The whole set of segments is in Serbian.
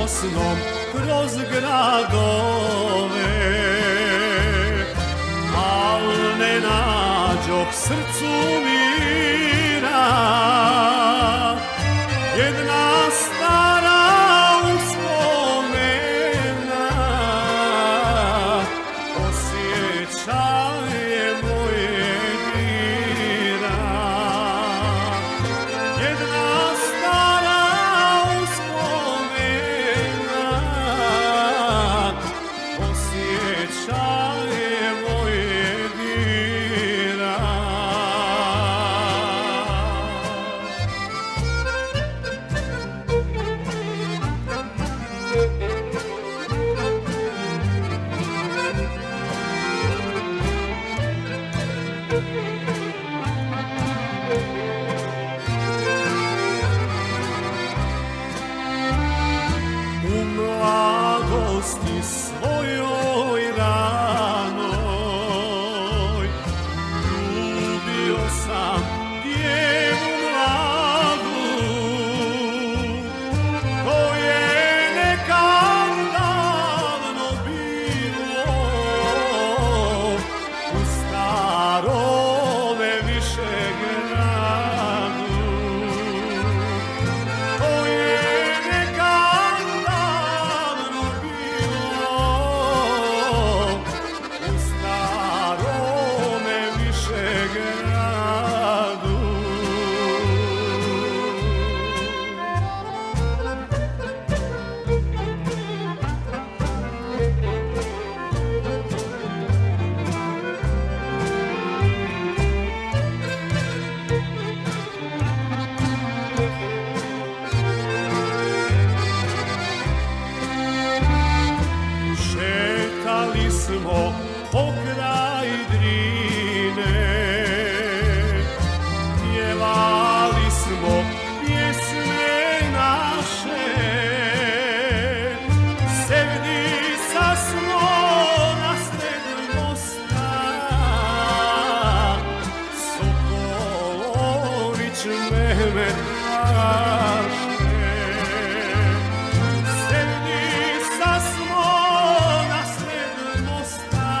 snom kroz gradove, al ne nađoh srcu mira. Jedna stara uspomena osjećaje moje dira. Jedna stara uspomena osjećaje moje dira. U mladosti svojoj ranoj ljubio sam djevu mladu. To je nekad davno bilo u starome Višegradu. To je nekad davno bilo u starome Višegradu. Šetali smo pokraj Drine, pjevali smo pjesme naše. Sevdisa smo nasred mosta, Sokolović Mehmet kaže. Sevdisa smo nasred mosta,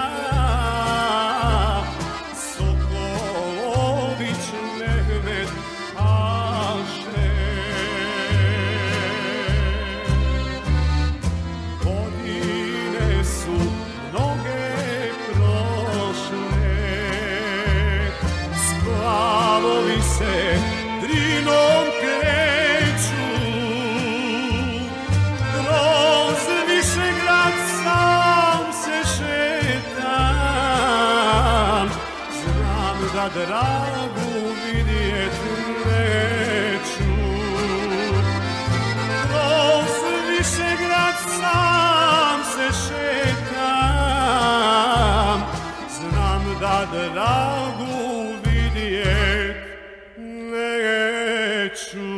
Sokolović Mehmet kaže. Godine su mnoge prošle, splavovi se Drinom kreću. Kroz Višegrad sam se šetam, znam da Dragu vidjet neću. Kroz Višegrad sam se šetam, znam da Dragu vidjet neću.